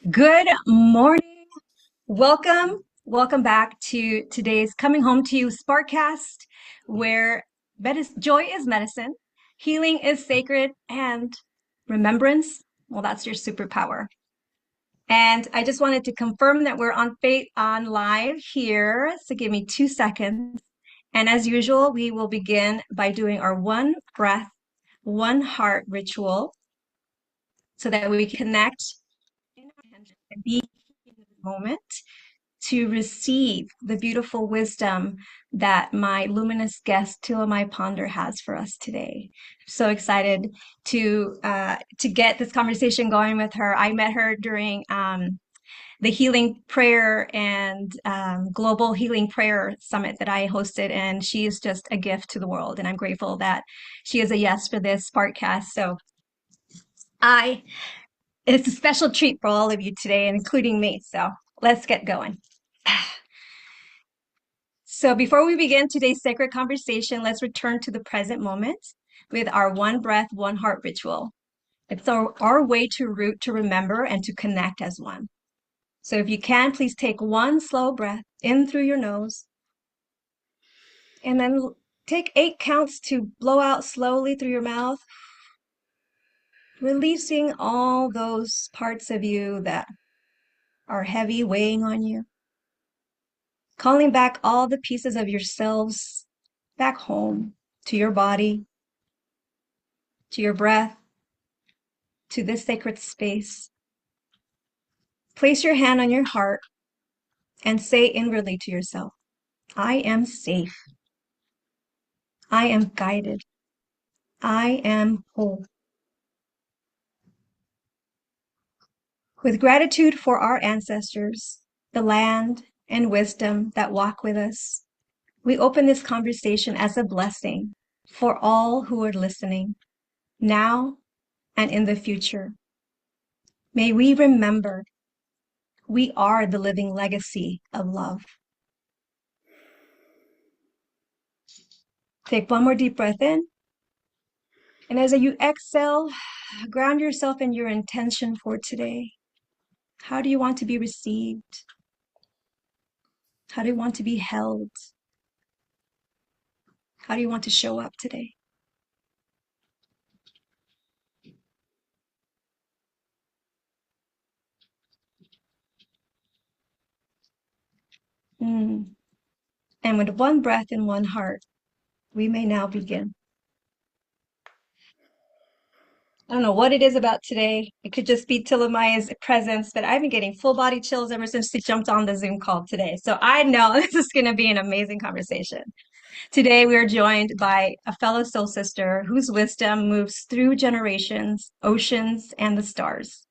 Good morning. Welcome back to today's Coming Home to You Sparkcast, where joy is medicine, healing is sacred, and remembrance, well, that's your superpower. And I just wanted to confirm that we're on live here. So give me 2 seconds. And as usual, we will begin by doing our one breath, one heart ritual so that we connect in our intention and be in the moment to receive the beautiful wisdom that my luminous guest Tilomai Ponder has for us today. So excited to get this conversation going with her. I met her during the healing prayer and global healing prayer summit that I hosted, and she is just a gift to the world. And I'm grateful that she is a yes for this podcast. So I it's a special treat for all of you today, including me. So let's get going. So before we begin today's sacred conversation, let's return to the present moment with our one breath, one heart ritual. It's our way to root, to remember, and to connect as one. So if you can, please take one slow breath in through your nose and then take 8 counts to blow out slowly through your mouth, releasing all those parts of you that are heavy, weighing on you. Calling back all the pieces of yourselves back home to your body, to your breath, to this sacred space. Place your hand on your heart and say inwardly to yourself, I am safe. I am guided. I am whole. With gratitude for our ancestors, the land and wisdom that walk with us, we open this conversation as a blessing for all who are listening, now and in the future. May we remember we are the living legacy of love. Take one more deep breath in. And as you exhale, ground yourself in your intention for today. How do you want to be received? How do you want to be held? How do you want to show up today? Mm. And with one breath and one heart, we may now begin. I don't know what it is about today. It could just be Tilomai's presence, but I've been getting full body chills ever since she jumped on the Zoom call today. So I know this is going to be an amazing conversation. Today, we are joined by a fellow soul sister whose wisdom moves through generations, oceans, and the stars.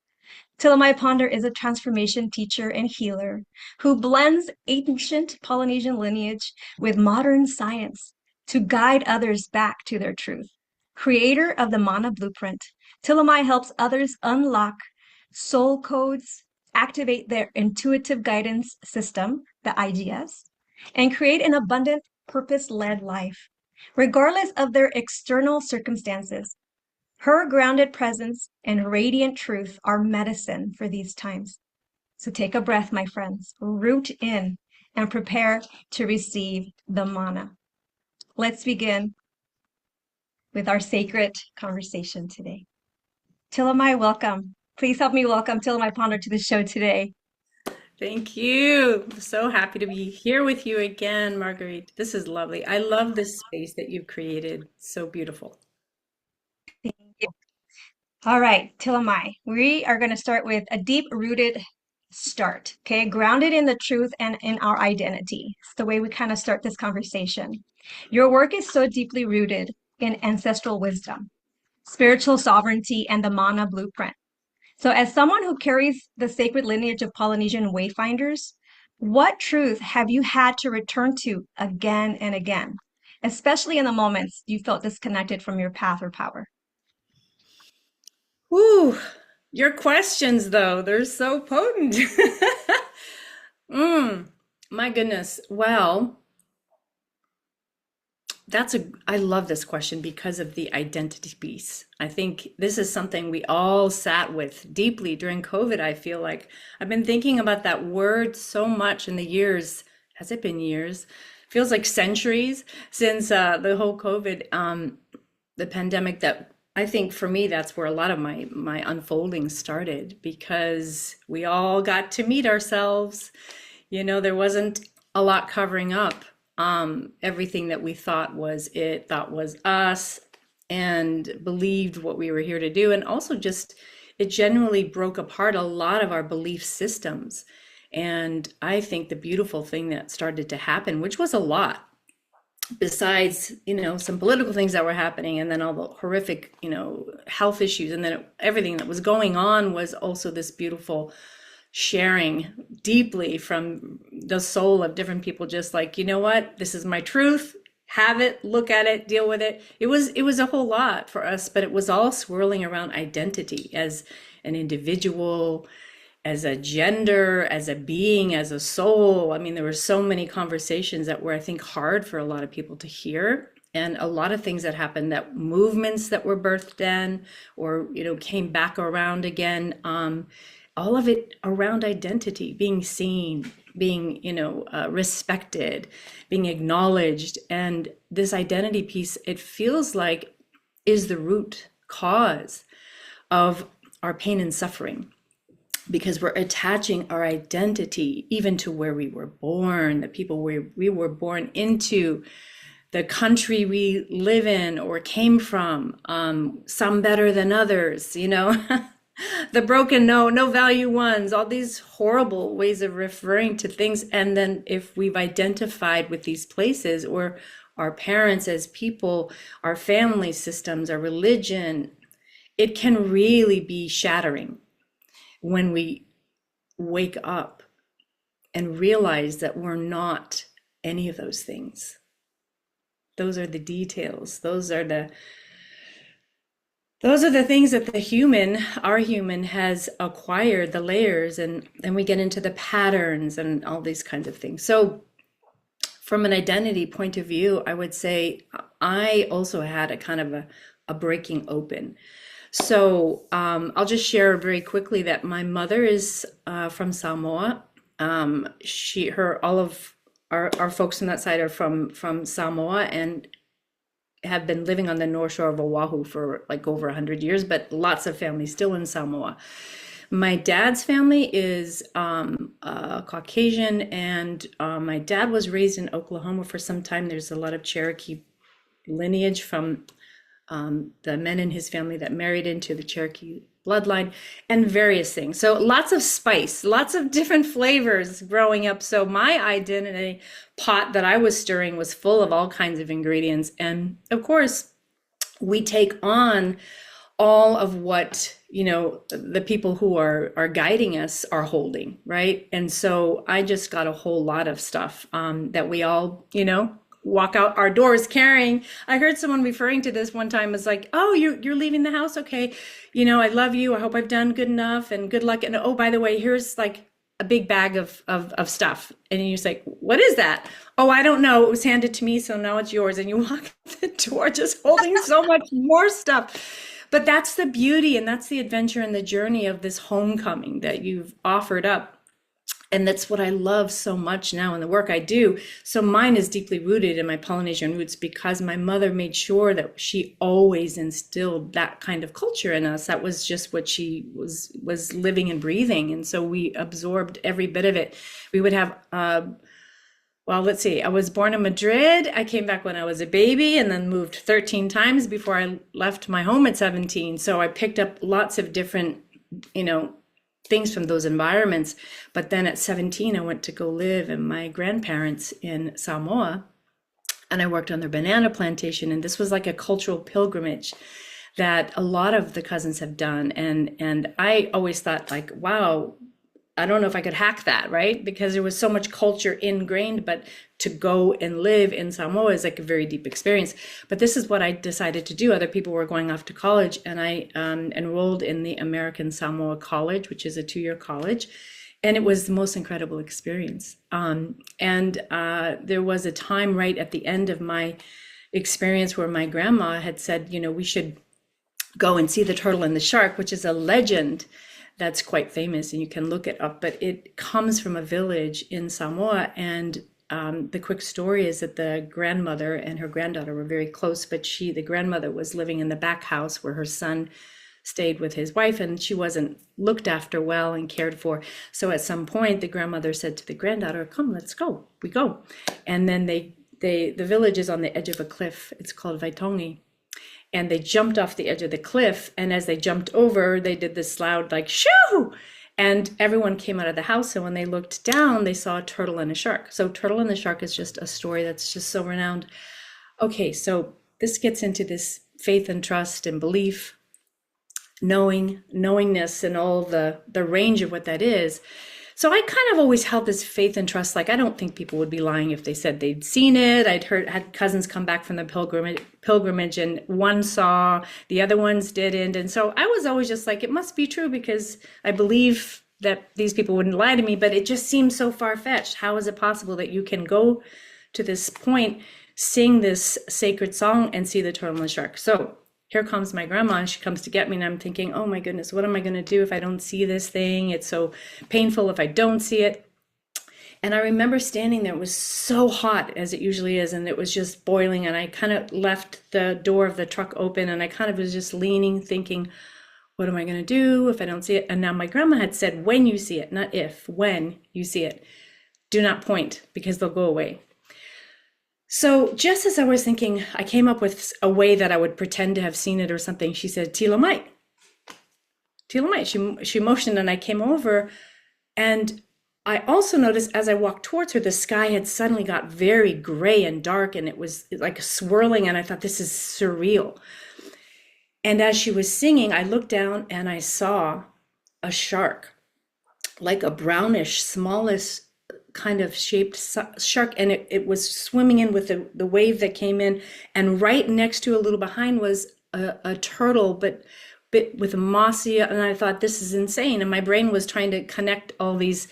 Tilomai Ponder is a transformation teacher and healer who blends ancient Polynesian lineage with modern science to guide others back to their truth. Creator of the Mana Blueprint, Tilomai helps others unlock soul codes, activate their intuitive guidance system, the IGS, and create an abundant, purpose-led life, regardless of their external circumstances. Her grounded presence and radiant truth are medicine for these times. So take a breath, my friends, root in and prepare to receive the mana. Let's begin with our sacred conversation today. Tilomai, welcome. Please help me welcome Tilomai Ponder to the show today. Thank you. I'm so happy to be here with you again, Marguerite. This is lovely. I love this space that you've created. So beautiful. Thank you. All right, Tilomai, we are going to start with a deep rooted start, okay? Grounded in the truth and in our identity. It's the way we kind of start this conversation. Your work is so deeply rooted in ancestral wisdom, spiritual sovereignty, and the Mana blueprint. So, as someone who carries the sacred lineage of Polynesian wayfinders, what truth have you had to return to again and again, especially in the moments you felt disconnected from your path or power? Whew. Your questions, though, they're so potent. My goodness. Well, I love this question because of the identity piece. I think this is something we all sat with deeply during COVID. I feel like I've been thinking about that word so much in the years. Has it been years? Feels like centuries since the whole COVID, the pandemic. That I think for me, that's where a lot of my unfolding started because we all got to meet ourselves. There wasn't a lot covering up everything that we thought was us, and believed what we were here to do. And also just, it genuinely broke apart a lot of our belief systems. And I think the beautiful thing that started to happen, which was a lot, besides, some political things that were happening, and then all the horrific, health issues, and then everything that was going on, was also this beautiful sharing deeply from the soul of different people, just like, you know what, this is my truth, have it, look at it, deal with it. It was a whole lot for us, but it was all swirling around identity as an individual, as a gender, as a being, as a soul. I mean, there were so many conversations that were, I think, hard for a lot of people to hear. And a lot of things that happened, that movements that were birthed then, or, came back around again. All of it around identity, being seen, being, respected, being acknowledged. And this identity piece, it feels like, is the root cause of our pain and suffering, because we're attaching our identity even to where we were born, the people we were born into, the country we live in or came from, some better than others, the broken, no value ones, all these horrible ways of referring to things. And then if we've identified with these places, or our parents as people, our family systems, our religion, it can really be shattering when we wake up and realize that we're not any of those things. Those are the details. Those are the things that our human has acquired, the layers, and then we get into the patterns and all these kinds of things. So from an identity point of view, I would say I also had a kind of a breaking open. So I'll just share very quickly that my mother is from Samoa. All of our folks on that side are from Samoa, and have been living on the North Shore of Oahu for like over 100 years, but lots of families still in Samoa. My dad's family is Caucasian, and my dad was raised in Oklahoma for some time. There's a lot of Cherokee lineage from the men in his family that married into the Cherokee bloodline, and various things. So lots of spice, lots of different flavors growing up. So my identity pot that I was stirring was full of all kinds of ingredients. And of course, we take on all of what, the people who are guiding us are holding, right? And so I just got a whole lot of stuff that we all, walk out our doors carrying. I heard someone referring to this one time as like, oh, you're leaving the house. Okay. I love you. I hope I've done good enough, and good luck. And oh, by the way, here's like a big bag of stuff. And you're just like, what is that? Oh, I don't know. It was handed to me, so now it's yours. And you walk out the door just holding so much more stuff. But that's the beauty, and that's the adventure and the journey of this homecoming that you've offered up. And that's what I love so much now in the work I do. So mine is deeply rooted in my Polynesian roots, because my mother made sure that she always instilled that kind of culture in us. That was just what she was living and breathing. And so we absorbed every bit of it. We would have, well, let's see, I was born in Madrid. I came back when I was a baby, and then moved 13 times before I left my home at 17. So I picked up lots of different, things from those environments. But then at 17, I went to go live in my grandparents in Samoa, and I worked on their banana plantation. And this was like a cultural pilgrimage that a lot of the cousins have done. And I always thought, like, wow, I don't know if I could hack that, right? Because there was so much culture ingrained, but to go and live in Samoa is like a very deep experience. But this is what I decided to do. Other people were going off to college, and I enrolled in the American Samoa College, which is a 2-year college. And it was the most incredible experience. And there was a time right at the end of my experience where my grandma had said, we should go and see the turtle and the shark, which is a legend that's quite famous, and you can look it up, but it comes from a village in Samoa. And the quick story is that the grandmother and her granddaughter were very close, but the grandmother was living in the back house where her son stayed with his wife, and she wasn't looked after well and cared for. So at some point, the grandmother said to the granddaughter, "Come, let's go." We go. And then the village is on the edge of a cliff. It's called Vaitongi. And they jumped off the edge of the cliff. And as they jumped over, they did this loud, like, shoo! And everyone came out of the house. And when they looked down, they saw a turtle and a shark. So Turtle and the Shark is just a story that's just so renowned. Okay, so this gets into this faith and trust and belief, knowingness, and all the range of what that is. So I kind of always held this faith and trust. Like, I don't think people would be lying if they said they'd seen it. Had cousins come back from the pilgrimage, and one saw, the other ones didn't. And so I was always just like, it must be true, because I believe that these people wouldn't lie to me, but it just seems so far-fetched. How is it possible that you can go to this point, sing this sacred song, and see the turtle and the shark? So here comes my grandma, and she comes to get me, and I'm thinking, oh my goodness, what am I going to do if I don't see this thing? It's so painful if I don't see it. And I remember standing there. It was so hot, as it usually is, and it was just boiling, and I kind of left the door of the truck open, and I kind of was just leaning, thinking, what am I going to do if I don't see it? And now my grandma had said, when you see it, not if, when you see it, do not point, because they'll go away. So just as I was thinking, I came up with a way that I would pretend to have seen it or something. She said, Tilomai. Tilomai. She motioned, and I came over. And I also noticed as I walked towards her, the sky had suddenly got very gray and dark, and it was like swirling. And I thought, this is surreal. And as she was singing, I looked down and I saw a shark, like a brownish, smallest kind of shaped shark, and it was swimming in with the wave that came in, and right next to, a little behind, was a turtle, but with a mossy, and I thought, this is insane. And my brain was trying to connect all these,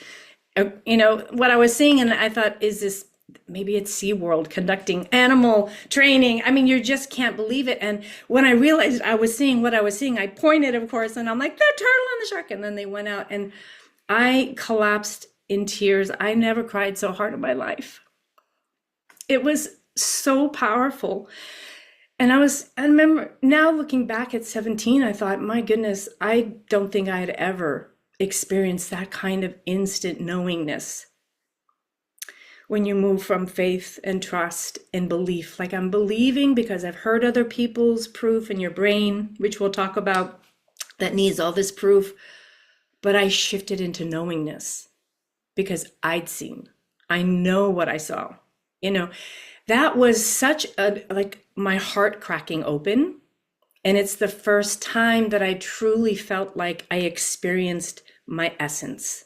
what I was seeing, and I thought, is this, maybe it's SeaWorld conducting animal training? I mean, you just can't believe it. And when I realized I was seeing what I was seeing, I pointed, of course, and I'm like, the turtle and the shark, and then they went out, and I collapsed in tears. I never cried so hard in my life. It was so powerful. And I remember now, looking back at 17, I thought, my goodness, I don't think I had ever experienced that kind of instant knowingness. When you move from faith and trust and belief, like, I'm believing because I've heard other people's proof in your brain, which we'll talk about, that needs all this proof, but I shifted into knowingness. Because I'd seen, I know what I saw, that was such like my heart cracking open. And it's the first time that I truly felt like I experienced my essence.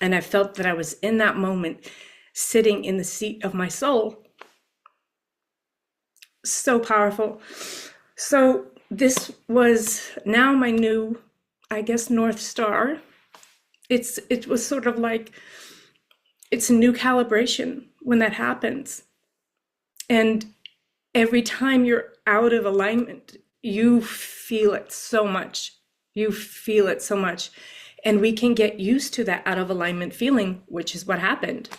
And I felt that I was in that moment, sitting in the seat of my soul. So powerful. So this was now my new, I guess, North Star. It was sort of like, it's a new calibration when that happens. And every time you're out of alignment, you feel it so much. You feel it so much. And we can get used to that out of alignment feeling, which is what happened.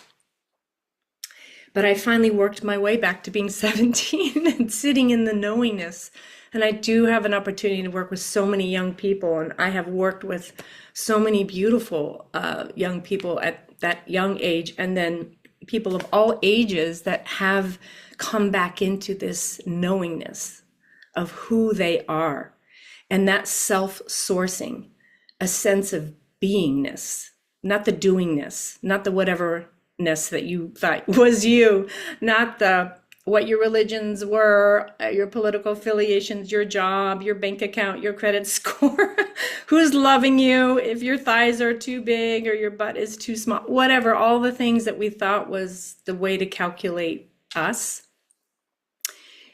But I finally worked my way back to being 17 and sitting in the knowingness. And I do have an opportunity to work with so many young people. And I have worked with so many beautiful young people at that young age. And then people of all ages that have come back into this knowingness of who they are. And that self-sourcing, a sense of beingness, not the doingness, not the whateverness that you thought was you, not the what your religions were, your political affiliations, your job, your bank account, your credit score, who's loving you, if your thighs are too big or your butt is too small, whatever, all the things that we thought was the way to calculate us.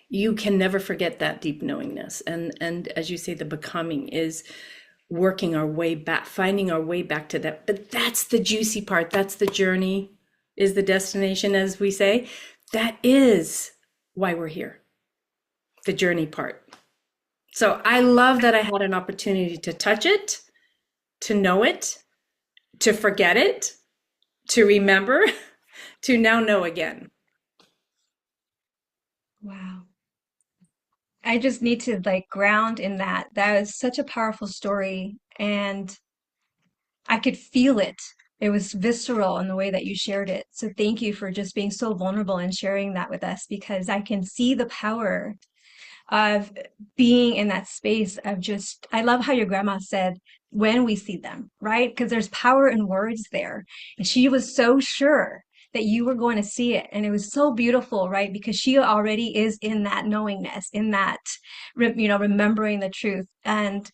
You can never forget that deep knowingness. And as you say, the becoming is working our way back, finding our way back to that. But that's the juicy part. That's the journey, is the destination, as we say. That is why we're here, the journey part. So I love that I had an opportunity to touch it, to know it, to forget it, to remember, to now know again. Wow. I just need to like ground in that. That was such a powerful story, and I could feel it. It was visceral in the way that you shared it. So thank you for just being so vulnerable and sharing that with us because I can see the power of being in that space of just, I love how your grandma said, when we see them, right? Because there's power in words there. And she was so sure that you were going to see it. And it was so beautiful, right? Because she already is in that knowingness, in that, remembering the truth. And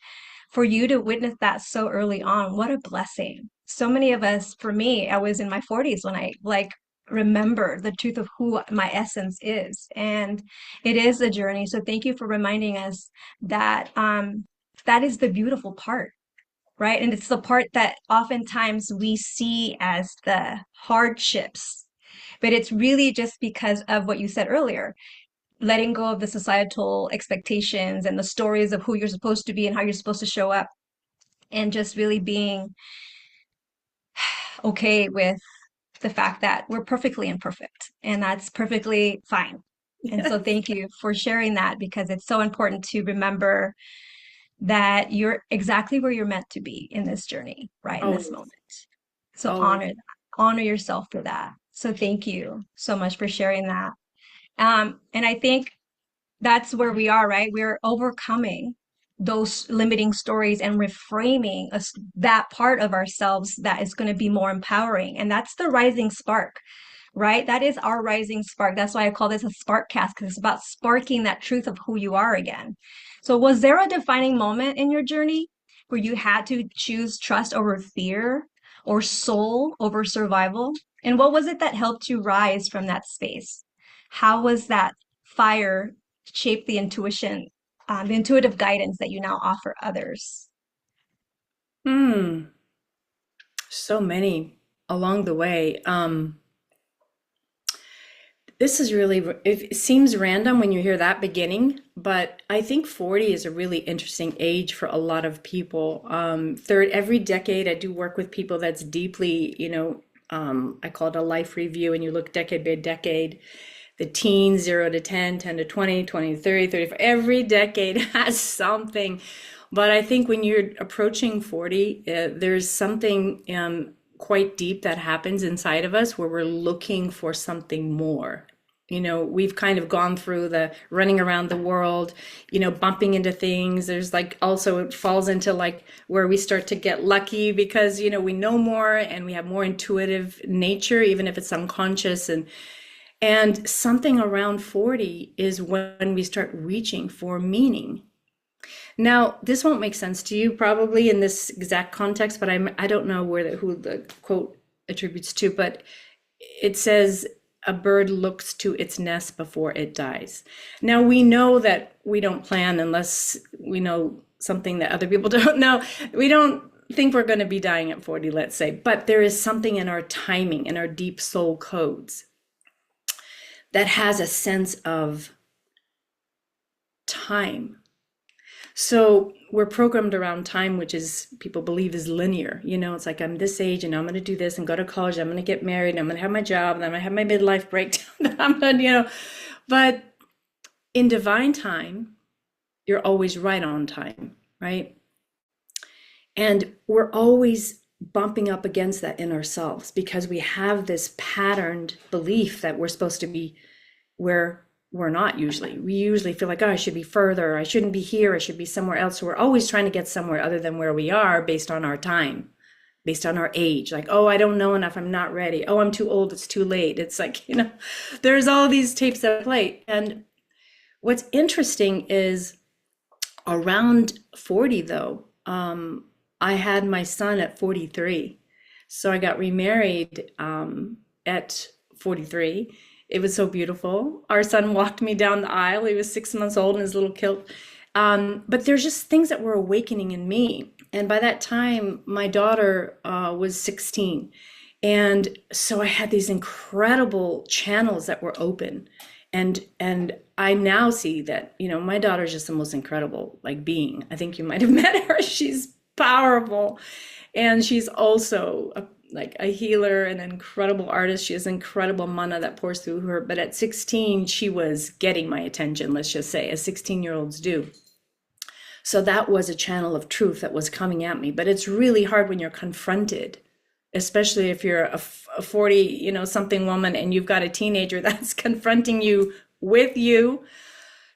for you to witness that so early on, what a blessing. So many of us, for me, I was in my 40s when I like remember the truth of who my essence is. And it is a journey. So thank you for reminding us that that is the beautiful part, right? And it's the part that oftentimes we see as the hardships, but it's really just because of what you said earlier, letting go of the societal expectations and the stories of who you're supposed to be and how you're supposed to show up, and just really being okay with the fact that we're perfectly imperfect and that's perfectly fine. And so Yes. thank you for sharing that because it's so important to remember that you're exactly where you're meant to be in this journey, right in this Always, moment. So always. honor that, honor yourself for that. So thank you so much for sharing that. And I think that's where we are, right? We're overcoming those limiting stories and reframing us, that part of ourselves that is going to be more empowering. And that's the rising spark, right? That is our rising spark. That's why I call this a Sparkcast, because it's about sparking that truth of who you are again. So, was there a defining moment in your journey where you had to choose trust over fear or soul over survival? And what was it that helped you rise from that space? How was that fire shape the intuitive guidance that you now offer others? Hmm. So many along the way. This is really, it seems random when you hear that beginning, but I think 40 is a really interesting age for a lot of people. Every decade, I do work with people that's deeply, I call it a life review, and you look decade by decade. The teens, 0 to 10, 10 to 20, 20 to 30, 35, every decade has something. But I think when you're approaching 40, there's something quite deep that happens inside of us where we're looking for something more. We've kind of gone through the running around the world, bumping into things. There's like also it falls into like where we start to get lucky because, we know more and we have more intuitive nature, even if it's unconscious. And something around 40 is when we start reaching for meaning. Now, this won't make sense to you probably in this exact context, but I don't know who the quote attributes to, but it says a bird looks to its nest before it dies. Now, we know that we don't plan unless we know something that other people don't know. We don't think we're going to be dying at 40, let's say, but there is something in our timing, in our deep soul codes that has a sense of time. So we're programmed around time, which is people believe is linear. It's like I'm this age and I'm going to do this and go to college. I'm going to get married. And I'm going to have my job and I'm going to have my midlife breakdown. I'm going to, but in divine time, you're always right on time, right? And we're always bumping up against that in ourselves because we have this patterned belief that we're supposed to be where we're not usually. We usually feel like, oh, I should be further. I shouldn't be here. I should be somewhere else. So we're always trying to get somewhere other than where we are based on our time, based on our age. Like, oh, I don't know enough. I'm not ready. Oh, I'm too old. It's too late. It's like, there's all these tapes that play. And what's interesting is around 40, though, I had my son at 43. So I got remarried at 43. It was so beautiful. Our son walked me down the aisle. He was 6 months old in his little kilt. But there's just things that were awakening in me. And by that time, my daughter was 16. And so I had these incredible channels that were open. And I now see that, my daughter's just the most incredible like being. I think you might have met her. She's powerful. And she's also like a healer, an incredible artist. She has incredible mana that pours through her. But at 16, she was getting my attention, let's just say, as 16-year-olds do. So that was a channel of truth that was coming at me. But it's really hard when you're confronted, especially if you're a 40, something woman and you've got a teenager that's confronting you with you.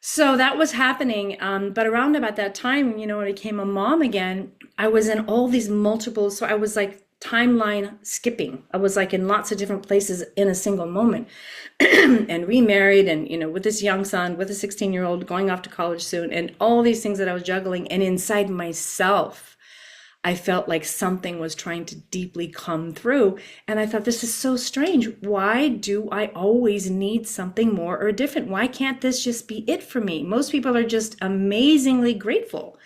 So that was happening. But around about that time, when I became a mom again, I was in all these multiple, so I was like timeline skipping. I was like in lots of different places in a single moment and remarried and, with this young son, with a 16-year-old going off to college soon, and all these things that I was juggling. And inside myself, I felt like something was trying to deeply come through. And I thought, this is so strange. Why do I always need something more or different? Why can't this just be it for me? Most people are just amazingly grateful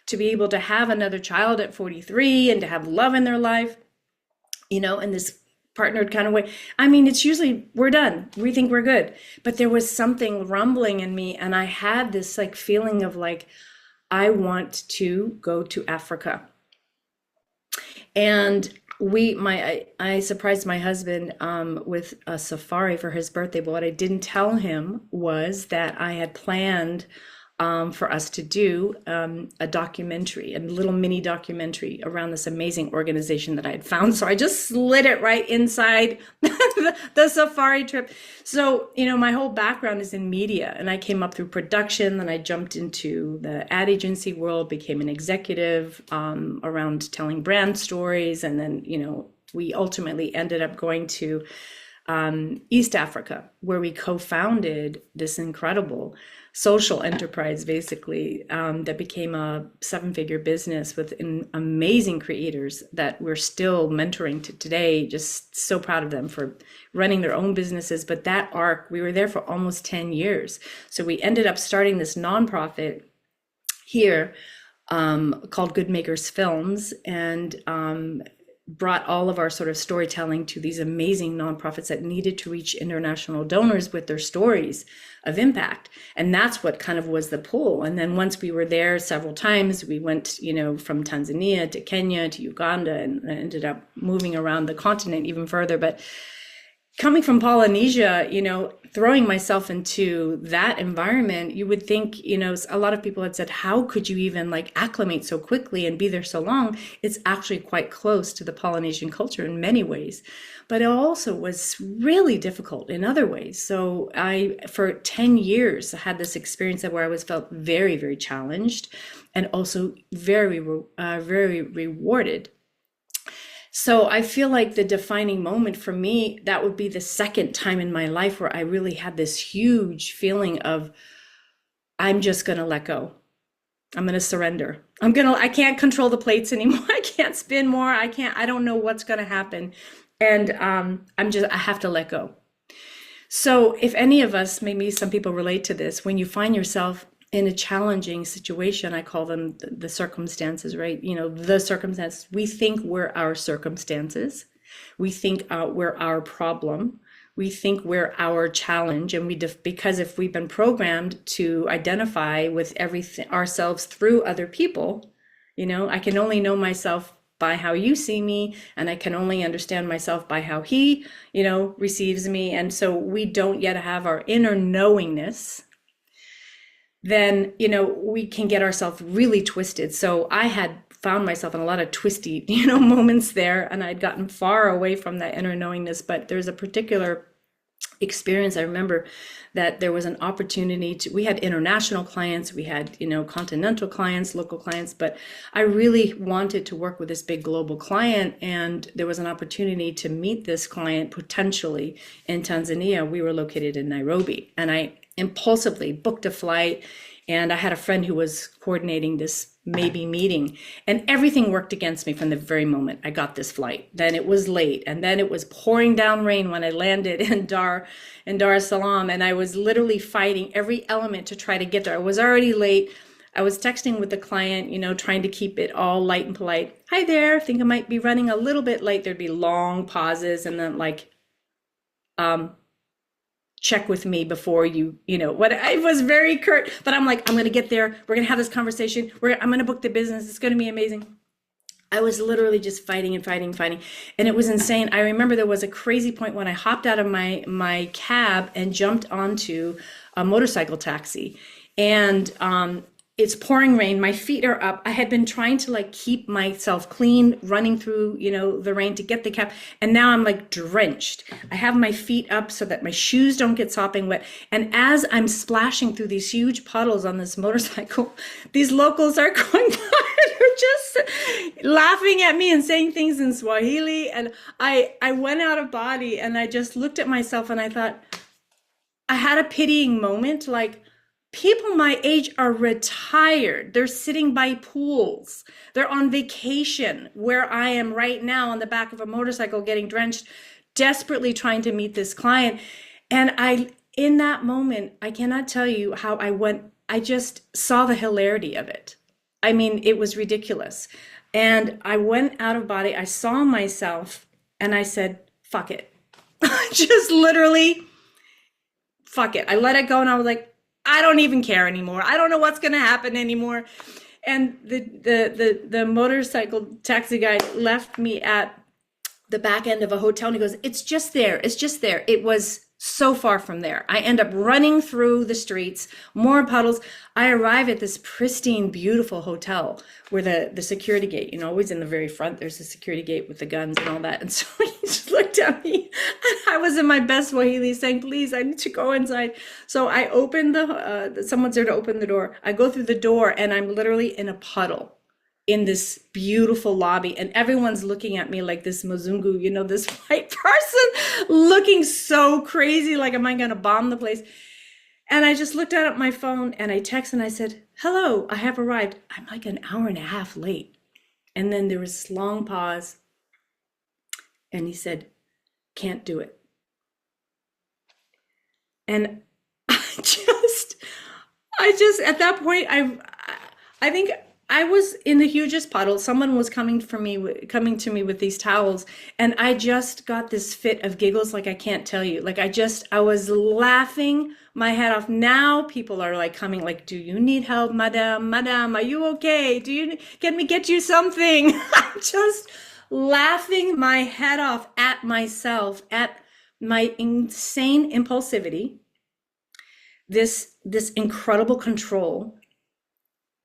to be able to have another child at 43 and to have love in their life, in this partnered kind of way. I mean, it's usually, we're done. We think we're good. But there was something rumbling in me. And I had this like feeling of like, I want to go to Africa. And I surprised my husband with a safari for his birthday. But what I didn't tell him was that I had planned for us to do a documentary, a little mini documentary around this amazing organization that I had found. So I just slid it right inside the safari trip. So, my whole background is in media, and I came up through production. Then I jumped into the ad agency world, became an executive around telling brand stories. And then, we ultimately ended up going to East Africa, where we co-founded this incredible social enterprise, basically, that became a 7-figure business with amazing creators that we're still mentoring to today. Just so proud of them for running their own businesses. But that arc, we were there for almost 10 years. So we ended up starting this nonprofit here called Good Makers Films, and brought all of our sort of storytelling to these amazing nonprofits that needed to reach international donors with their stories of impact. And that's what kind of was the pull. And then once we were there several times, we went, from Tanzania to Kenya to Uganda, and ended up moving around the continent even further. But coming from Polynesia, throwing myself into that environment, you would think, a lot of people had said, how could you even like acclimate so quickly and be there so long? It's actually quite close to the Polynesian culture in many ways, but it also was really difficult in other ways. So I, for 10 years, had this experience where I was felt very, very challenged and also very, very rewarded. So I feel like the defining moment for me, that would be the second time in my life where I really had this huge feeling of, I'm just going to let go. I'm going to surrender. I can't control the plates anymore. I can't spin more. I don't know what's going to happen. And I have to let go. So if any of us, maybe some people relate to this, when you find yourself in a challenging situation, I call them the circumstances, right? The circumstances. We think we're our circumstances. We think we're our problem. We think we're our challenge. And because if we've been programmed to identify with everything ourselves through other people, I can only know myself by how you see me, and I can only understand myself by how he, receives me. And so we don't yet have our inner knowingness. Then, we can get ourselves really twisted. So I had found myself in a lot of twisty, moments there, and I'd gotten far away from that inner knowingness. But there's a particular experience. I remember that there was an opportunity we had international clients, we had, continental clients, local clients, but I really wanted to work with this big global client. And there was an opportunity to meet this client potentially in Tanzania. We were located in Nairobi, and I impulsively booked a flight, and I had a friend who was coordinating this maybe meeting, and everything worked against me from the very moment I got this flight. Then it was late, and then it was pouring down rain when I landed in Dar es Salaam, and I was literally fighting every element to try to get there. I was already late. I was texting with the client, trying to keep it all light and polite. Hi there, think I might be running a little bit late. There'd be long pauses, and then like, check with me before what I was very curt, but I'm like, I'm going to get there. We're going to have this conversation. I'm going to book the business. It's going to be amazing. I was literally just fighting and fighting and fighting. And it was insane. I remember there was a crazy point when I hopped out of my cab and jumped onto a motorcycle taxi. And it's pouring rain. My feet are up. I had been trying to like keep myself clean, running through, the rain to get the cab. And now I'm like drenched. I have my feet up so that my shoes don't get sopping wet. And as I'm splashing through these huge puddles on this motorcycle, these locals are going by. They're just laughing at me and saying things in Swahili. And I went out of body and I just looked at myself and I thought, I had a pitying moment, like, people my age are retired. They're sitting by pools. They're on vacation where I am right now on the back of a motorcycle getting drenched, desperately trying to meet this client. And in that moment, I cannot tell you how I just saw the hilarity of it. I mean, it was ridiculous. And I went out of body. I saw myself and I said, fuck it. Just literally, fuck it. I let it go and I was like, I don't even care anymore. I don't know what's going to happen anymore. And the motorcycle taxi guy left me at the back end of a hotel and he goes, it's just there. It's just there. It was so far from there. I end up running through the streets, more puddles. I arrive at this pristine, beautiful hotel where the security gate, always in the very front, there's a security gate with the guns and all that. And so he just looked at me and I was in my best Swahili saying, please, I need to go inside. So I opened someone's there to open the door. I go through the door and I'm literally in a puddle in this beautiful lobby and everyone's looking at me like this Mzungu, this white person looking so crazy, like, am I going to bomb the place? And I just looked at my phone and I texted and I said, hello, I have arrived. I'm like an hour and a half late. And then there was this long pause and he said, can't do it. And I just at that point, I think I was in the hugest puddle. Someone was coming to me with these towels, and I just got this fit of giggles like I can't tell you. Like I was laughing my head off. Now people are like coming, like, do you need help, madam? Madam, are you okay? Can we get you something? I'm just laughing my head off at myself, at my insane impulsivity, this incredible control,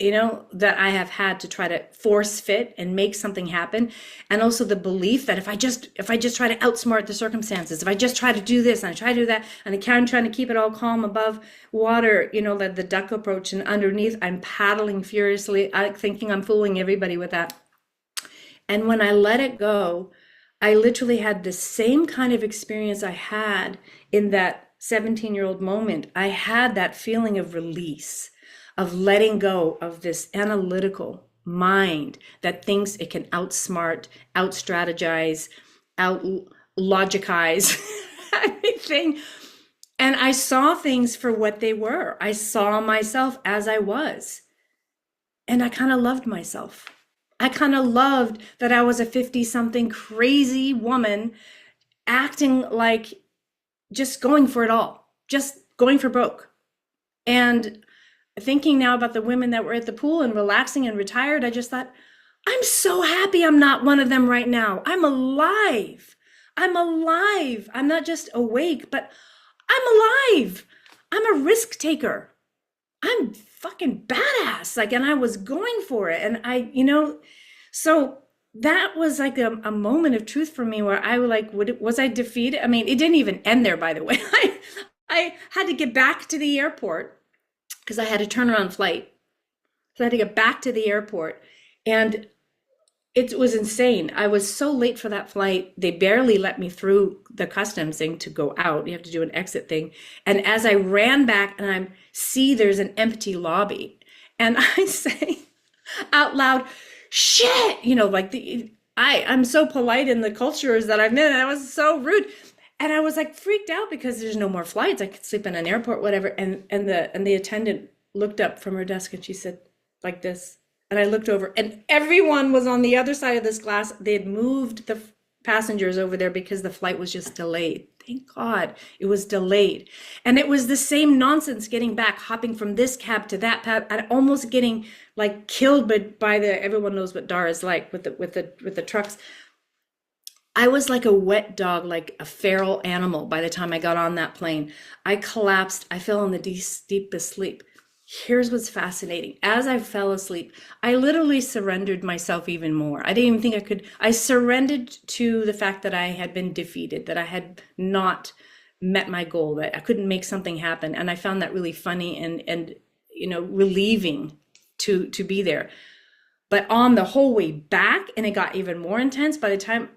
that I have had to try to force fit and make something happen. And also the belief that if I just try to outsmart the circumstances, if I just try to do this and I try to do that, and I'm trying to keep it all calm above water, like the duck approach, and underneath I'm paddling furiously, thinking I'm fooling everybody with that. And when I let it go, I literally had the same kind of experience I had in that 17-year-old moment. I had that feeling of release, of letting go of this analytical mind that thinks it can outsmart, out-strategize, out-logicize everything. And I saw things for what they were. I saw myself as I was. And I kind of loved myself. I kind of loved that I was a 50-something crazy woman acting like just going for it all, just going for broke. And thinking now about the women that were at the pool and relaxing and retired, I just thought, I'm so happy I'm not one of them right now. I'm alive. I'm alive. I'm not just awake, but I'm alive. I'm a risk taker. I'm fucking badass. Like, and I was going for it. And so that was like a moment of truth for me where I was like, was I defeated? I mean, it didn't even end there, by the way. I had to get back to the airport because I had a turnaround flight. So I had to get back to the airport, and it was insane. I was so late for that flight. They barely let me through the customs thing to go out. You have to do an exit thing. And as I ran back and I see there's an empty lobby, and I say out loud, shit, I'm so polite in the cultures that I'm in, and I was so rude. And I was like freaked out because there's no more flights. I could sleep in an airport, whatever. And the attendant looked up from her desk and she said, like this. And I looked over and everyone was on the other side of this glass. They had moved the passengers over there because the flight was just delayed. They thank God it was delayed. And it was the same nonsense getting back, hopping from this cab to that cab, and almost getting like killed by the, everyone knows what Dar is like with the trucks. I was like a wet dog, like a feral animal by the time I got on that plane. I collapsed. I fell in the deepest sleep. Here's what's fascinating. As I fell asleep, I literally surrendered myself even more. I didn't even think I could. I surrendered to the fact that I had been defeated, that I had not met my goal, that I couldn't make something happen. And I found that really funny and relieving to be there. But on the whole way back, and it got even more intense by the time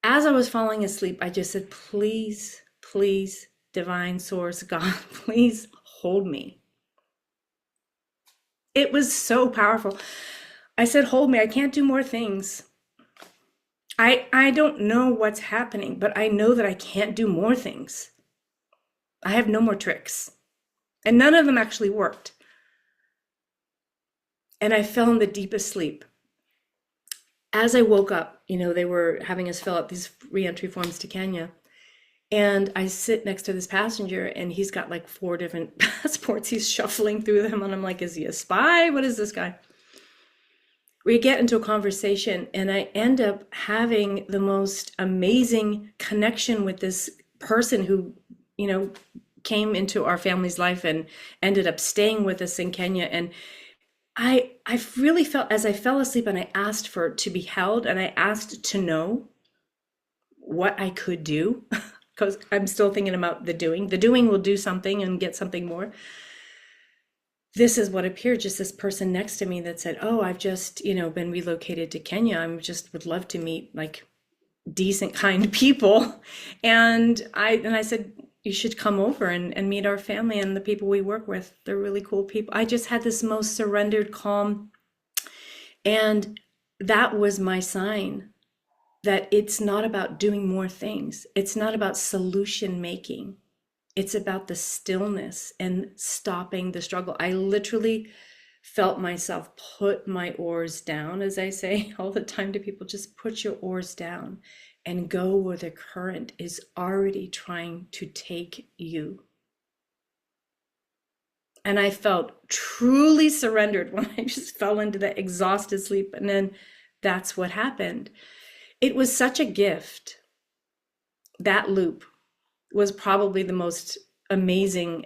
as I was falling asleep, I just said, please, please, divine source, God, please hold me. It was so powerful. I said, hold me. I can't do more things. I don't know what's happening, but I know that I can't do more things. I have no more tricks. And none of them actually worked. And I fell in the deepest sleep. As I woke up, they were having us fill out these reentry forms to Kenya. And I sit next to this passenger and he's got like 4 different passports. He's shuffling through them. And I'm like, is he a spy? What is this guy? We get into a conversation and I end up having the most amazing connection with this person who, came into our family's life and ended up staying with us in Kenya. And I really felt, as I fell asleep and I asked for to be held and I asked to know what I could do, because I'm still thinking about the doing. The doing will do something and get something more. This is what appeared, just this person next to me that said, oh, I've just, been relocated to Kenya. I just would love to meet like decent, kind people. And I said, you should come over and meet our family and the people we work with. They're really cool people. I just had this most surrendered calm. And that was my sign that it's not about doing more things. It's not about solution making. It's about the stillness and stopping the struggle. I literally felt myself put my oars down, as I say all the time to people, just put your oars down and go where the current is already trying to take you. And I felt truly surrendered when I just fell into that exhausted sleep. And then that's what happened. It was such a gift. That loop was probably the most amazing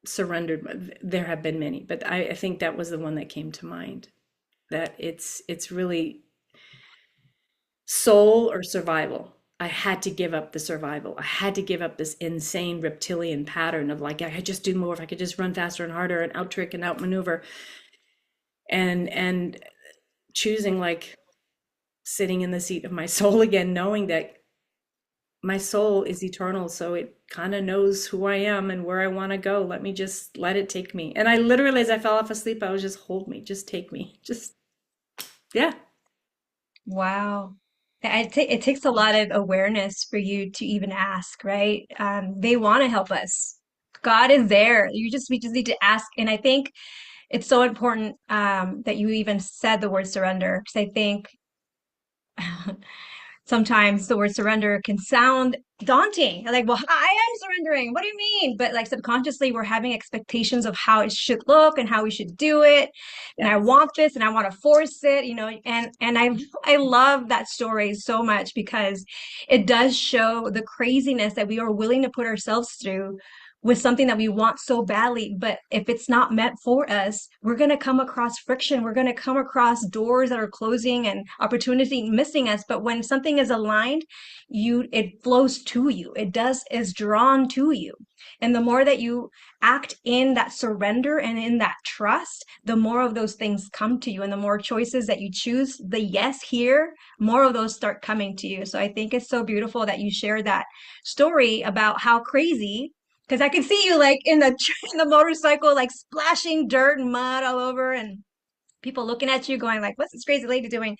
surrendered. There have been many, but I think that was the one that came to mind. That it's really soul or survival. I had to give up the survival. I had to give up this insane reptilian pattern of like, I could just do more if I could just run faster and harder and out trick and outmaneuver. And choosing like sitting in the seat of my soul again, knowing that my soul is eternal. So it kind of knows who I am and where I want to go. Let me just let it take me. And I literally, as I fell off asleep, I was just hold me, just take me. Just, yeah. Wow. It takes a lot of awareness for you to even ask, right? They want to help us. God is there. We just need to ask. And I think it's so important that you even said the word surrender, because I think sometimes the word surrender can sound daunting. Like, well, I am surrendering. What do you mean? But like subconsciously, we're having expectations of how it should look and how we should do it. And I Yes. want this and I want to force it, and I love that story so much because it does show the craziness that we are willing to put ourselves through with something that we want so badly. But if it's not meant for us, we're going to come across friction. We're going to come across doors that are closing and opportunity missing us. But when something is aligned, it flows to you. Is drawn to you. And the more that you act in that surrender and in that trust, the more of those things come to you. And the more choices that you choose, the yes here, more of those start coming to you. So I think it's so beautiful that you share that story about how crazy, because I can see you like in the in the motorcycle, like splashing dirt and mud all over, and people looking at you, going like, "What's this crazy lady doing?"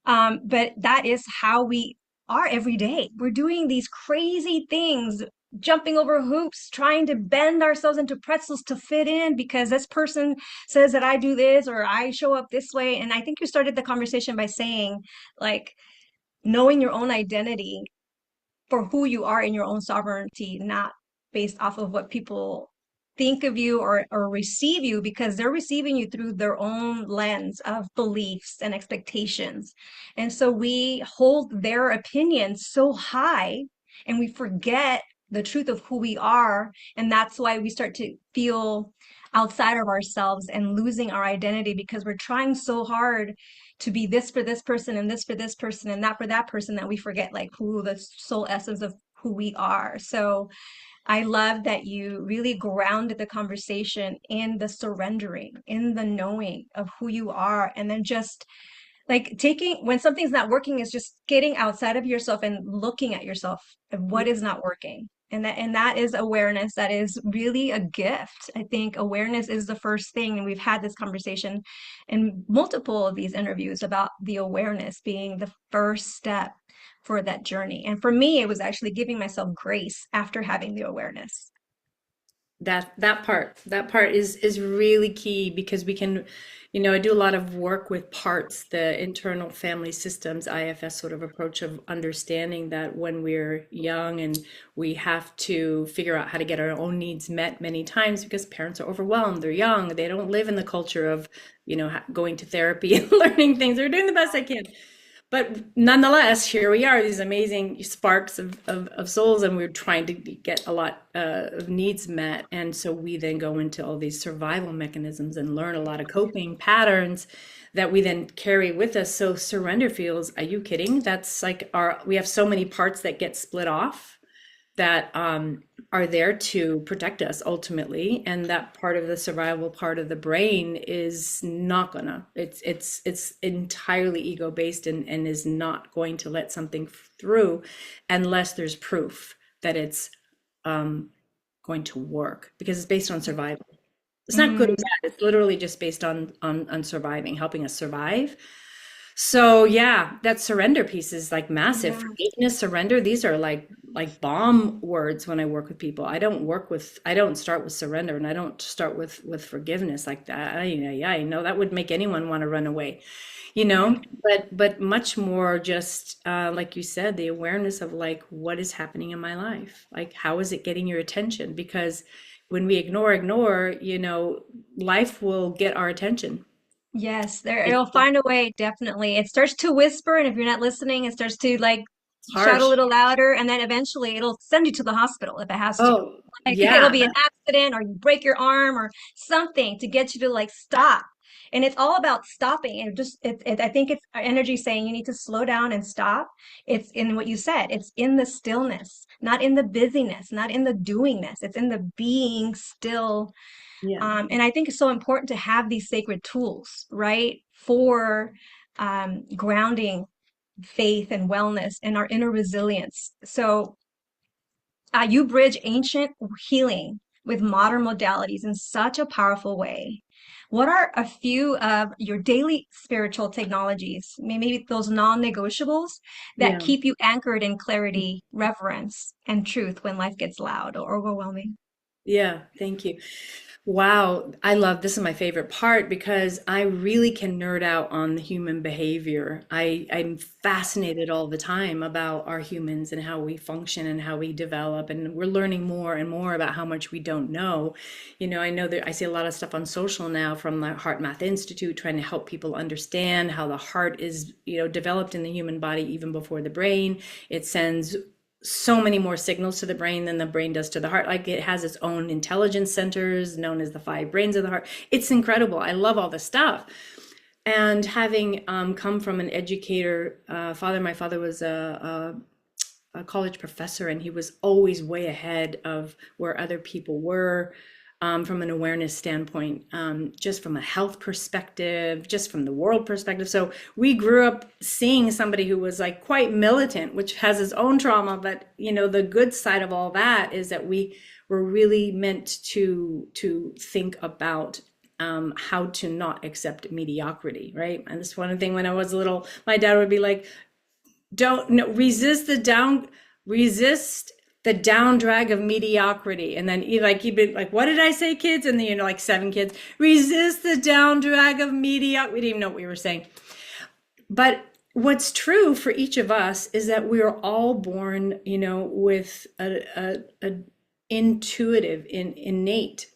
But that is how we are every day. We're doing these crazy things, jumping over hoops, trying to bend ourselves into pretzels to fit in because this person says that I do this or I show up this way. And I think you started the conversation by saying, like, knowing your own identity for who you are in your own sovereignty, not based off of what people think of you or receive you, because they're receiving you through their own lens of beliefs and expectations. And so we hold their opinions so high and we forget the truth of who we are. And that's why we start to feel outside of ourselves and losing our identity because we're trying so hard to be this for this person and this for this person and that for that person that we forget like who the soul essence of who we are. So I love that you really grounded the conversation in the surrendering, in the knowing of who you are, and then just like taking when something's not working is just getting outside of yourself and looking at yourself and what is not working. And that is awareness. That is really a gift. I think awareness is the first thing. And we've had this conversation in multiple of these interviews about the awareness being the first step for that journey. And for me, it was actually giving myself grace after having the awareness. That part is really key because we can, I do a lot of work with parts, the internal family systems, IFS sort of approach of understanding that when we're young and we have to figure out how to get our own needs met many times because parents are overwhelmed, they're young, they don't live in the culture of, going to therapy and learning things. They're doing the best they can. But nonetheless, here we are, these amazing sparks of souls, and we're trying to get a lot of needs met. And so we then go into all these survival mechanisms and learn a lot of coping patterns that we then carry with us. So surrender feels, are you kidding? That's like we have so many parts that get split off that are there to protect us ultimately, and that part of the survival part of the brain is not gonna. It's entirely ego based and is not going to let something through unless there's proof that it's going to work because it's based on survival. It's not good or Mm, bad. It's literally just based on surviving, helping us survive. So yeah, that surrender piece is like massive. yeah. Forgiveness, surrender, these are like bomb words when I work with people. I don't start with surrender and I don't start with forgiveness like that. I know that would make anyone want to run away, you Yeah. know, but much more just like you said, the awareness of like what is happening in my life? Like how is it getting your attention? Because when we ignore, life will get our attention. Yes, there It's it'll find a way, definitely. It starts to whisper, and if you're not listening, it starts to like shout a harsh. little louder, and then eventually it'll send you to the hospital if it has to. Oh, Like it'll yeah. be an accident or you break your arm or something to get you to like stop. And it's all about stopping. And I think it's our energy saying you need to slow down and stop. It's in what you said. It's in the stillness, not in the busyness, not in the doingness. It's in the being still. Yeah. And I think it's so important to have these sacred tools, right? For grounding faith and wellness and our inner resilience. So you bridge ancient healing with modern modalities in such a powerful way. What are a few of your daily spiritual technologies, maybe those non-negotiables that Yeah. keep you anchored in clarity, reverence, and truth when life gets loud or overwhelming? Yeah. Thank you. Wow, I love this is my favorite part because I really can nerd out on the human behavior. I'm fascinated all the time about our humans and how we function and how we develop, and we're learning more and more about how much we don't know. I know that I see a lot of stuff on social now from the Heart Math Institute trying to help people understand how the heart is, developed in the human body even before the brain. It sends so many more signals to the brain than the brain does to the heart. Like it has its own intelligence centers known as the five brains of the heart. It's incredible. I love all this stuff. And having come from an educator, my father was a college professor, and he was always way ahead of where other people were from an awareness standpoint, just from a health perspective, just from the world perspective. So we grew up seeing somebody who was like quite militant, which has its own trauma. But the good side of all that is that we were really meant to think about how to not accept mediocrity, right? And this one thing when I was little, my dad would be like, don't no, resist the down drag of mediocrity. And then he'd be like, what did I say, kids? And then like seven kids, resist the down drag of mediocrity. We didn't even know what we were saying. But what's true for each of us is that we are all born, with a intuitive, innate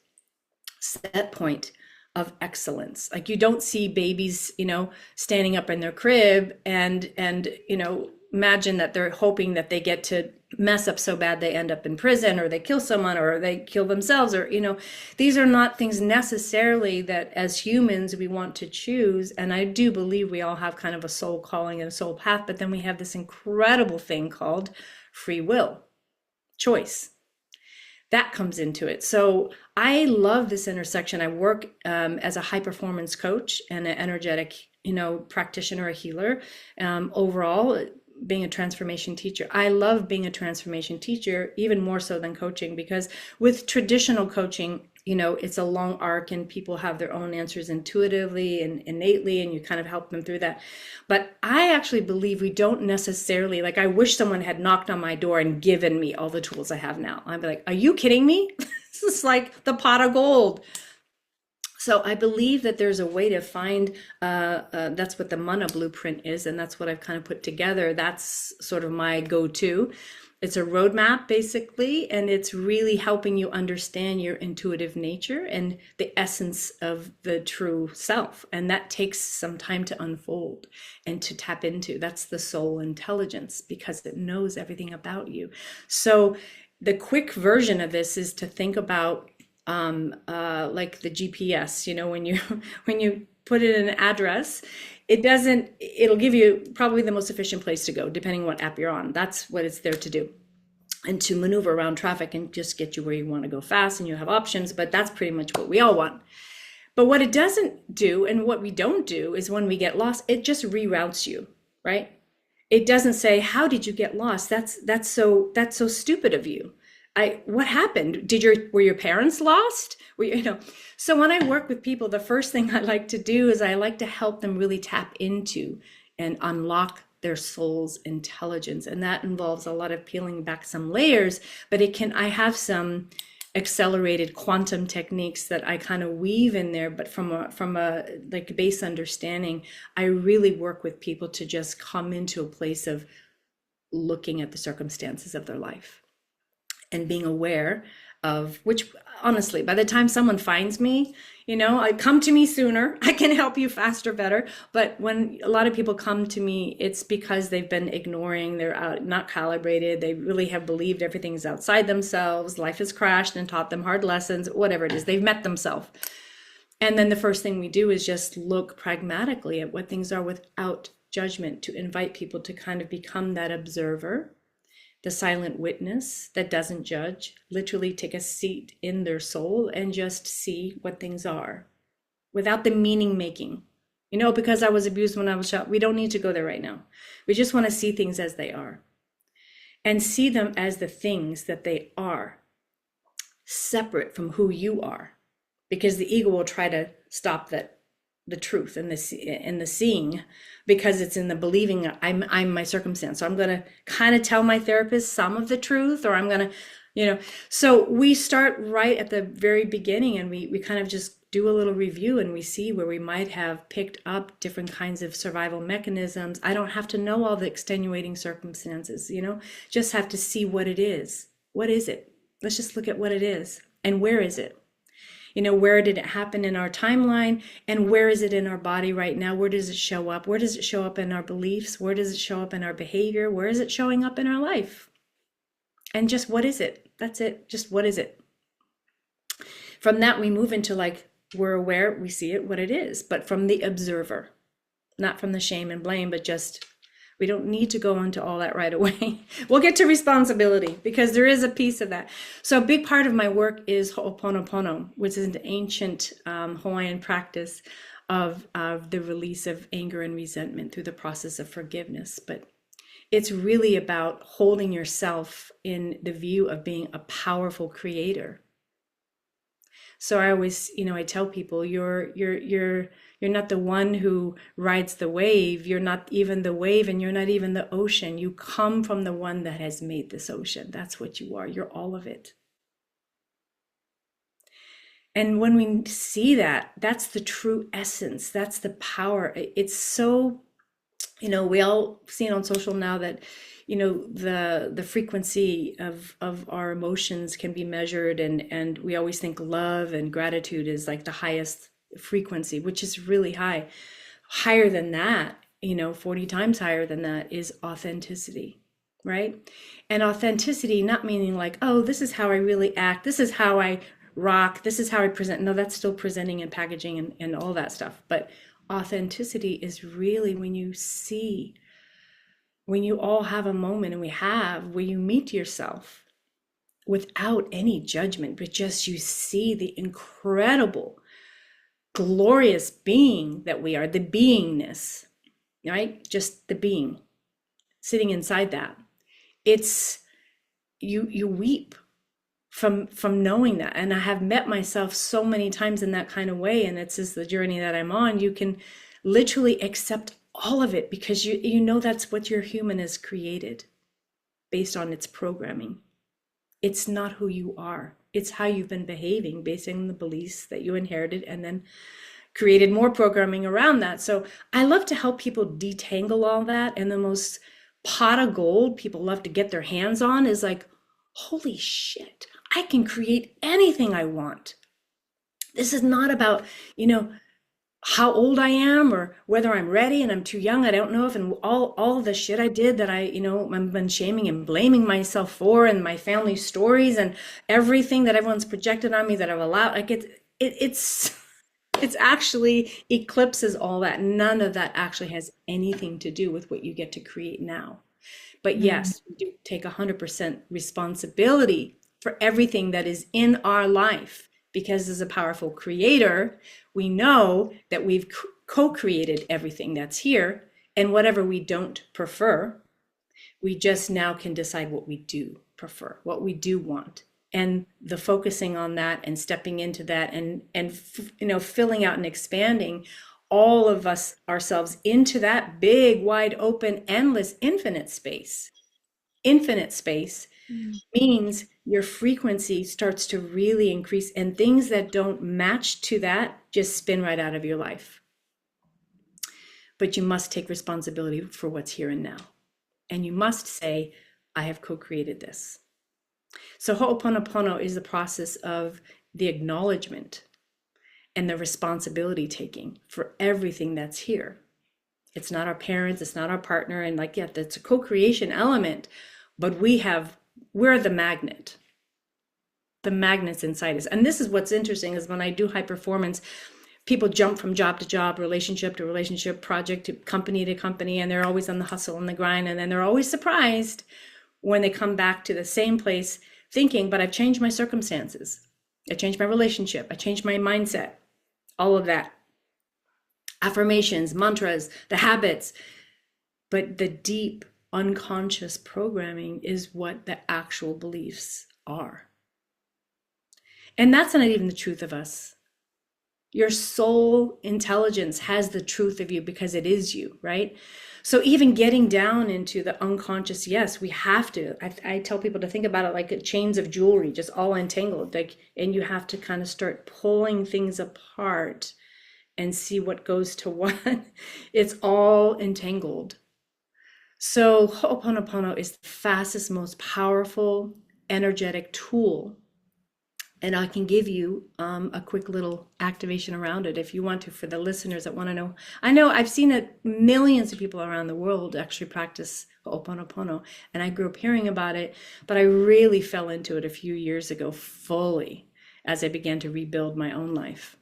set point of excellence. Like you don't see babies, standing up in their crib and imagine that they're hoping that they get to mess up so bad they end up in prison or they kill someone or they kill themselves or these are not things necessarily that as humans we want to choose. And I do believe we all have kind of a soul calling and a soul path, but then we have this incredible thing called free will, choice that comes into it. So I love this intersection. I work as a high performance coach and an energetic, practitioner, a healer. Overall, being a transformation teacher, I love being a transformation teacher even more so than coaching, because with traditional coaching, it's a long arc and people have their own answers intuitively and innately, and you kind of help them through that. But I actually believe we don't necessarily, like, I wish someone had knocked on my door and given me all the tools I have now. I'd be like, are you kidding me? This is like the pot of gold. So I believe that there's a way to find, that's what the Mana blueprint is, and that's what I've kind of put together. That's sort of my go-to. It's a roadmap basically, and it's really helping you understand your intuitive nature and the essence of the true self. And that takes some time to unfold and to tap into. That's the soul intelligence, because it knows everything about you. So the quick version of this is to think about like the GPS, when you when you put in an address, it'll give you probably the most efficient place to go, depending what app you're on. That's what it's there to do, and to maneuver around traffic and just get you where you want to go fast, and you have options, but that's pretty much what we all want. But what it doesn't do, and what we don't do, is when we get lost, it just reroutes you, right? It doesn't say, how did you get lost? That's so stupid of you. What happened? Were your parents lost? So when I work with people, the first thing I like to do is I like to help them really tap into and unlock their soul's intelligence. And that involves a lot of peeling back some layers, but I have some accelerated quantum techniques that I kind of weave in there, but from a like base understanding, I really work with people to just come into a place of looking at the circumstances of their life and being aware of which, honestly, by the time someone finds me, I come to me sooner. I can help you faster, better. But when a lot of people come to me, it's because they've been ignoring, they're out, not calibrated. They really have believed everything's outside themselves. Life has crashed and taught them hard lessons, whatever it is. They've met themselves. And then the first thing we do is just look pragmatically at what things are without judgment, to invite people to kind of become that observer, the silent witness that doesn't judge, literally take a seat in their soul and just see what things are without the meaning making. Because I was abused when I was child, we don't need to go there right now. We just want to see things as they are and see them as the things that they are, separate from who you are, because the ego will try to stop the truth and the seeing, because it's in the believing I'm my circumstance. So I'm going to kind of tell my therapist some of the truth, or I'm going to, so we start right at the very beginning, and we kind of just do a little review, and we see where we might have picked up different kinds of survival mechanisms. I don't have to know all the extenuating circumstances, just have to see what it is. What is it? Let's just look at what it is. And where is it? Where did it happen in our timeline, and where is it in our body right now? Where does it show up? Where does it show up in our beliefs? Where does it show up in our behavior? Where is it showing up in our life? And just what is it? That's it. Just what is it? From that, we move into we're aware, we see it, what it is, but from the observer, not from the shame and blame, but just, we don't need to go into all that right away. We'll get to responsibility, because there is a piece of that. So a big part of my work is Ho'oponopono, which is an ancient Hawaiian practice of the release of anger and resentment through the process of forgiveness. But it's really about holding yourself in the view of being a powerful creator. So I always, I tell people, you're not the one who rides the wave. You're not even the wave, and you're not even the ocean. You come from the one that has made this ocean. That's what you are. You're all of it. And when we see that, that's the true essence. That's the power. It's so We all seen on social now that, the frequency of our emotions can be measured, and we always think love and gratitude is like the highest frequency, which is really high. Higher than that, 40 times higher than that is authenticity, right? And authenticity not meaning like, oh, this is how I really act, this is how I rock, this is how I present. No, that's still presenting and packaging and all that stuff. But authenticity is really when you all have a moment, and we have, where you meet yourself without any judgment, but just you see the incredible, glorious being that we are, the beingness, right? Just the being sitting inside that. It's you weep from knowing that. And I have met myself so many times in that kind of way, and it's just the journey that I'm on. You can literally accept all of it because you know that's what your human has created based on its programming. It's not who you are. It's how you've been behaving based on the beliefs that you inherited and then created more programming around that. So I love to help people detangle all that. And the most pot of gold people love to get their hands on is like, holy shit, I can create anything I want. This is not about, how old I am or whether I'm ready and I'm too young. I don't know if, and all the shit I did that I've been shaming and blaming myself for, and my family stories and everything that everyone's projected on me that I've allowed. Like it's actually eclipses all that. None of that actually has anything to do with what you get to create now. But Mm. yes, we do take 100% responsibility for everything that is in our life, because as a powerful creator, we know that we've co-created everything that's here, and whatever we don't prefer, we just now can decide what we do prefer, what we do want. And the focusing on that and stepping into that, and filling out and expanding all of us ourselves into that big, wide open, endless, infinite space Mm. means your frequency starts to really increase, and things that don't match to that just spin right out of your life. But you must take responsibility for what's here and now. And you must say, I have co-created this. So Ho'oponopono is the process of the acknowledgement and the responsibility taking for everything that's here. It's not our parents, it's not our partner, and like, yeah, that's a co-creation element, but we're the magnets inside us. And this is what's interesting, is when I do high performance, people jump from job to job, relationship to relationship, project to company, and they're always on the hustle and the grind. And then they're always surprised when they come back to the same place thinking, but I've changed my circumstances. I changed my relationship. I changed my mindset, all of that. Affirmations, mantras, the habits. But the deep unconscious programming is what the actual beliefs are. And that's not even the truth of us. Your soul intelligence has the truth of you because it is you, right? So even getting down into the unconscious, yes, we have to. I tell people to think about it like chains of jewelry, just all entangled. Like, and you have to kind of start pulling things apart and see what goes to what. It's all entangled. So Ho'oponopono is the fastest, most powerful, energetic tool. And I can give you a quick little activation around it if you want to, for the listeners that want to know. I know I've seen it, millions of people around the world actually practice Ho'oponopono, and I grew up hearing about it, but I really fell into it a few years ago fully as I began to rebuild my own life.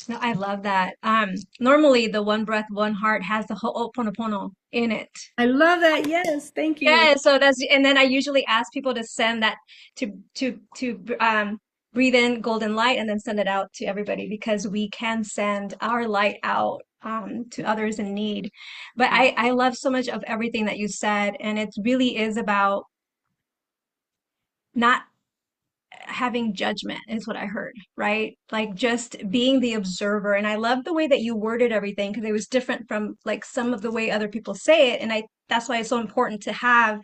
No, I love that. Normally the one breath, one heart has the Ho'oponopono in it. I love that. Yes, thank you. Yeah, so that's, and then I usually ask people to send that to breathe in golden light and then send it out to everybody, because we can send our light out to others in need. But I love so much of everything that you said, and it really is about not having judgment is what I heard, right? Like just being the observer. And I love the way that you worded everything because it was different from like some of the way other people say it. And I that's why it's so important to have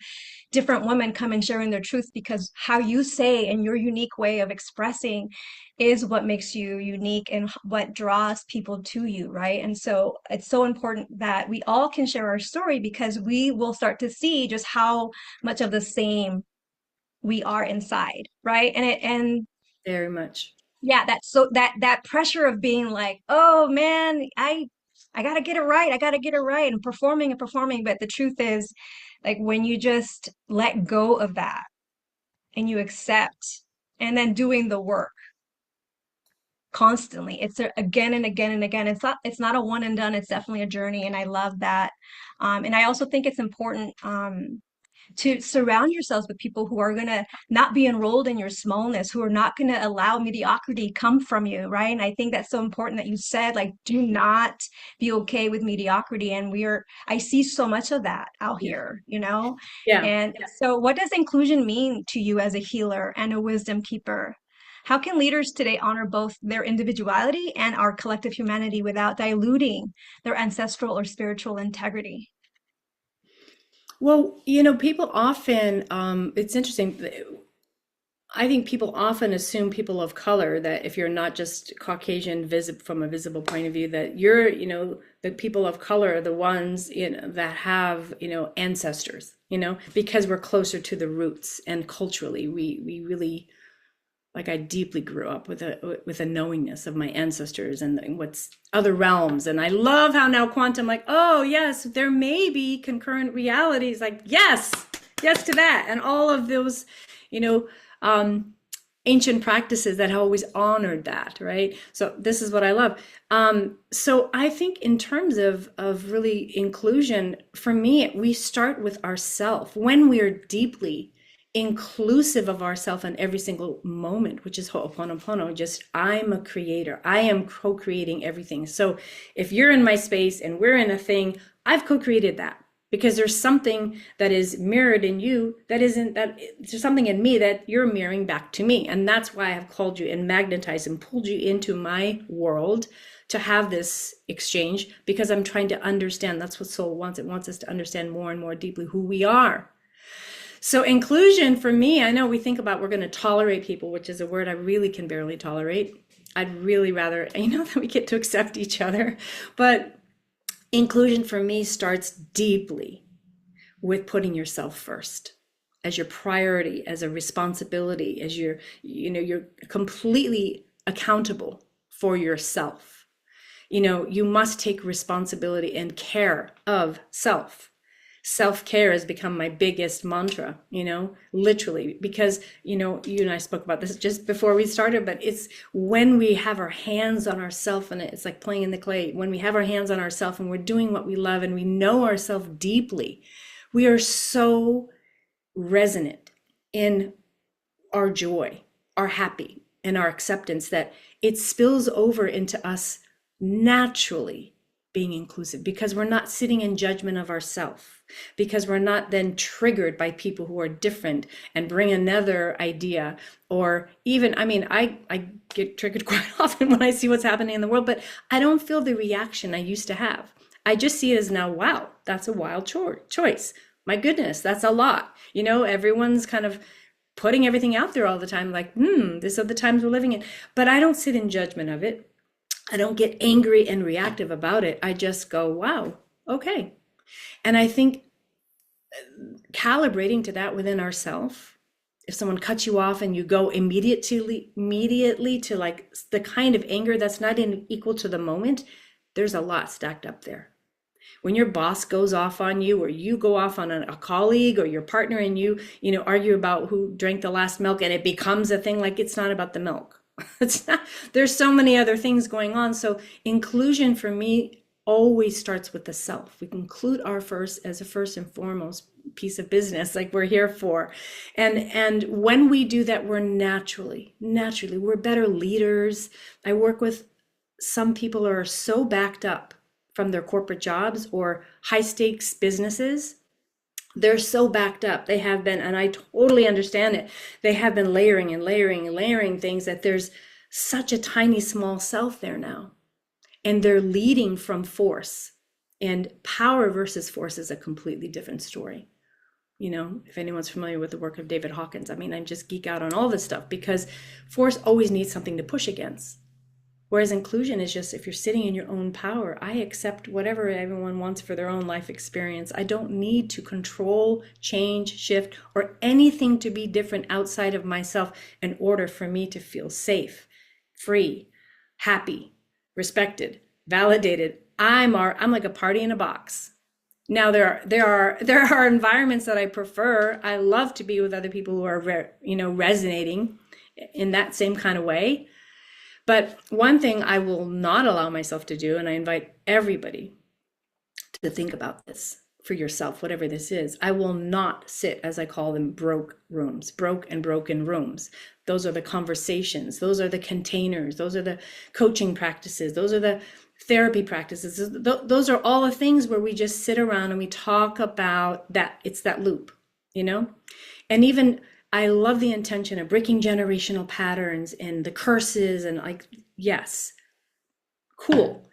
different women come and sharing their truth because how you say and your unique way of expressing is what makes you unique and what draws people to you, right? And so it's so important that we all can share our story because we will start to see just how much of the same we are inside, right? And Very much. yeah, that's so that pressure of being like, oh man, I gotta get it right, I gotta get it right, and performing. But the truth is, like when you just let go of that and you accept, and then doing the work constantly, it's again and again and again. It's not a one and done. It's definitely a journey, and I love that. And I also think it's important. To surround yourselves with people who are going to not be enrolled in your smallness, who are not going to allow mediocrity come from you, right? And I think that's so important that you said, like, do not be okay with mediocrity. And I see so much of that out Yeah. here, you know? Yeah. And so what does inclusion mean to you as a healer and a wisdom keeper? How can leaders today honor both their individuality and our collective humanity without diluting their ancestral or spiritual integrity? Well, people often, it's interesting. I think people often assume people of color that if you're not just Caucasian from a visible point of view, that the people of color are the ones, that have, ancestors, because we're closer to the roots and culturally we really like I deeply grew up with a knowingness of my ancestors and what's other realms. And I love how now quantum, like, oh yes, there may be concurrent realities. Like, yes to that. And all of those, you know, um, ancient practices that have always honored that, right? So this is what I love. So I think in terms of really inclusion, for me, we start with ourself when we're deeply inclusive of ourself in every single moment, which is Ho'oponopono. Just I'm a creator. I am co-creating everything. So if you're in my space and we're in a thing, I've co-created that because there's something that is mirrored in you that isn't that there's something in me that you're mirroring back to me. And that's why I have called you and magnetized and pulled you into my world to have this exchange because I'm trying to understand. That's what soul wants. It wants us to understand more and more deeply who we are. So inclusion for me, I know we think about we're going to tolerate people, which is a word I really can barely tolerate. I'd really rather, that we get to accept each other. But inclusion for me starts deeply with putting yourself first as your priority, as a responsibility, as you're completely accountable for yourself. You must take responsibility and care of self. Self-care has become my biggest mantra, literally, because, you and I spoke about this just before we started, but it's when we have our hands on ourselves and it's like playing in the clay. When we have our hands on ourselves and we're doing what we love and we know ourselves deeply, we are so resonant in our joy, our happy, and our acceptance that it spills over into us naturally being inclusive because we're not sitting in judgment of ourselves, because we're not then triggered by people who are different and bring another idea. Or even, I get triggered quite often when I see what's happening in the world, but I don't feel the reaction I used to have. I just see it as now, wow, that's a wild choice. My goodness, that's a lot. Everyone's kind of putting everything out there all the time, like, these are the times we're living in. But I don't sit in judgment of it. I don't get angry and reactive about it. I just go, wow, okay. And I think calibrating to that within ourselves, if someone cuts you off and you go immediately to like the kind of anger that's not equal to the moment, there's a lot stacked up there. When your boss goes off on you, or you go off on a colleague or your partner, and you argue about who drank the last milk, and it becomes a thing, like it's not about the milk. It's not, there's so many other things going on. So inclusion for me always starts with the self. We include our first as a first and foremost piece of business, like we're here for. And when we do that, we're naturally, we're better leaders. I work with some people who are so backed up from their corporate jobs or high stakes businesses They're so backed up. They have been, and I totally understand it. They have been layering and layering and layering things that there's such a tiny, small self there now. And they're leading from force. And power versus force is a completely different story. You know, if anyone's familiar with the work of David Hawkins, I mean, I just geek out on all this stuff because force always needs something to push against. Whereas inclusion is just if you're sitting in your own power, I accept whatever everyone wants for their own life experience. I don't need to control, change, shift, or anything to be different outside of myself in order for me to feel safe, free, happy, respected, validated. I'm like a party in a box. Now there are environments that I prefer. I love to be with other people who are resonating in that same kind of way. But one thing I will not allow myself to do, and I invite everybody to think about this for yourself, whatever this is, I will not sit, as I call them, broke rooms, broke and broken rooms. Those are the conversations. Those are the containers. Those are the coaching practices. Those are the therapy practices. Those are all the things where we just sit around and we talk about that. It's that loop, you know? And even I love the intention of breaking generational patterns and the curses and like, yes, cool.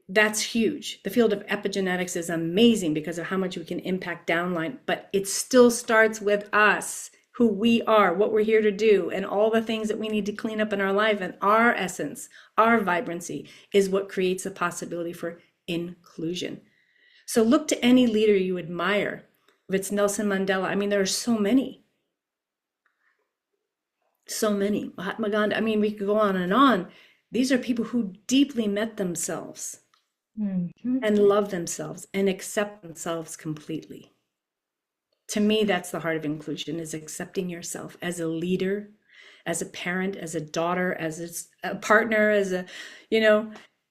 That's huge. The field of epigenetics is amazing because of how much we can impact downline, but it still starts with us, who we are, what we're here to do, and all the things that we need to clean up in our life. And our essence, our vibrancy is what creates the possibility for inclusion. So look to any leader you admire. If it's Nelson Mandela, I mean, there are so many. So many. Mahatma Gandhi, I mean, we could go on and on. These are people who deeply met themselves Mhm. and love themselves and accept themselves completely. To me, that's the heart of inclusion, is accepting yourself as a leader, as a parent, as a daughter, as a partner, as a,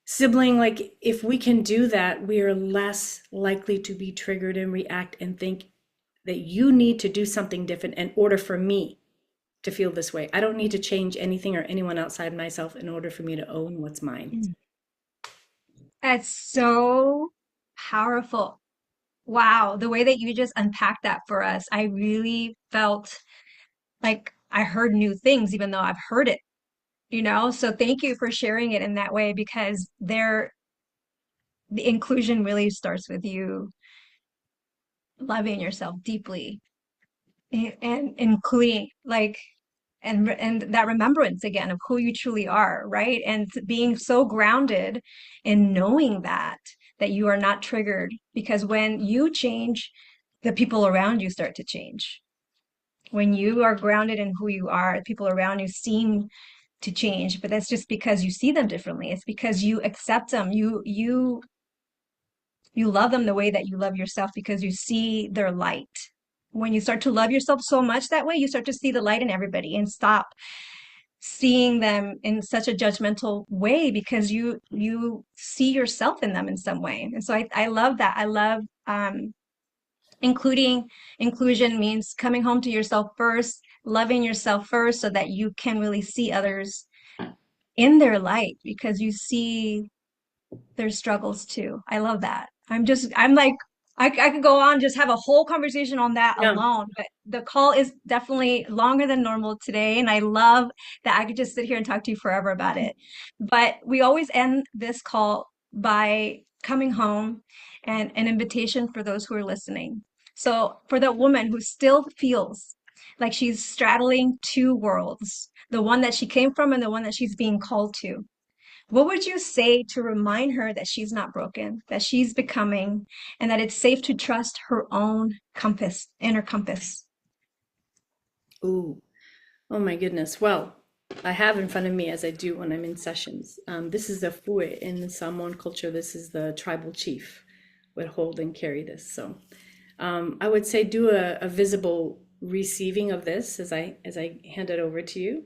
sibling. Like if we can do that, we are less likely to be triggered and react and think that you need to do something different in order for me to feel this way. I don't need to change anything or anyone outside myself in order for me to own what's mine. That's so powerful. Wow, the way that you just unpacked that for us, I really felt like I heard new things, even though I've heard it, you know? So thank you for sharing it in that way because the inclusion really starts with you loving yourself deeply and including and that remembrance again of who you truly are, right? And being so grounded in knowing that you are not triggered because when you change, the people around you start to change. When you are grounded in who you are, people around you seem to change, but that's just because you see them differently. It's because you accept them. You love them the way that you love yourself because you see their light. When you start to love yourself so much that way, you start to see the light in everybody and stop seeing them in such a judgmental way because you see yourself in them in some way. And so I love that. I love including inclusion means coming home to yourself first, loving yourself first so that you can really see others in their light because you see their struggles too. I love that. I'm like, I could go on, just have a whole conversation on that Yeah. alone, but the call is definitely longer than normal today. And I love that I could just sit here and talk to you forever about it. But we always end this call by coming home and an invitation for those who are listening. So for that woman who still feels like she's straddling two worlds, the one that she came from and the one that she's being called to, what would you say to remind her that she's not broken, that she's becoming, and that it's safe to trust her own compass, inner compass? Ooh. Oh my goodness. Well, I have in front of me, as I do when I'm in sessions, this is the fue in the Samoan culture. This is the tribal chief would hold and carry this. So I would say do a visible receiving of this as I hand it over to you.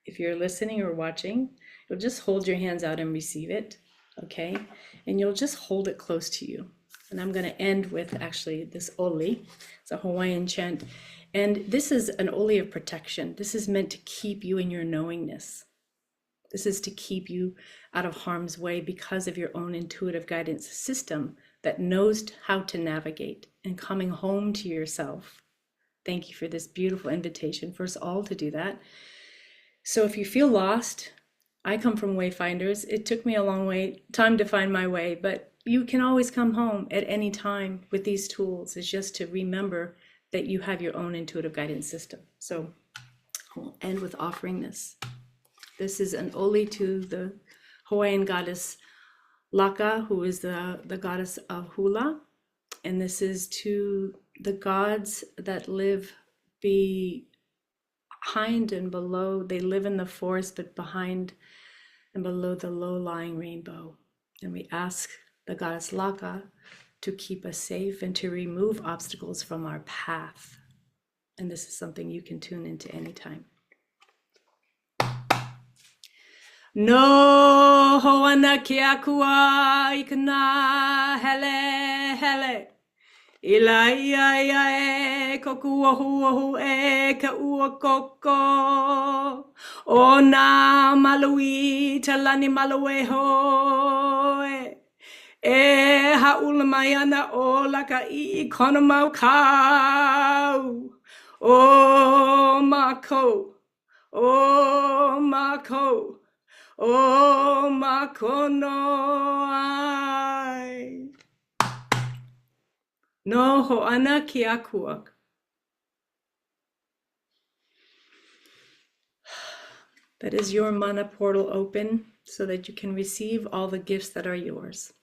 If you're listening or watching, you'll just hold your hands out and receive it, okay? And you'll just hold it close to you. And I'm going to end with actually this oli. It's a Hawaiian chant. And this is an oli of protection. This is meant to keep you in your knowingness. This is to keep you out of harm's way because of your own intuitive guidance system that knows how to navigate and coming home to yourself. Thank you for this beautiful invitation for us all to do that. So if you feel lost, I come from Wayfinders. It took me a long time to find my way, but you can always come home at any time with these tools. It's just to remember that you have your own intuitive guidance system. So I'll end with offering this. This is an oli to the Hawaiian goddess Laka, who is the goddess of hula. And this is to the gods that live behind and below. They live in the forest, but behind and below the low-lying rainbow. And we ask the goddess Laka to keep us safe and to remove obstacles from our path. And this is something you can tune into anytime. No hoana ke akua ikana hele hele. Ila ia ia e koku ohu ohu e ka ua koko. O nā malui talani malue hoe. E haula mai ana o laka I kona mau kau. O mako. O mako. O makono ai. No ho'ana ki akua. That is your mana portal open so that you can receive all the gifts that are yours.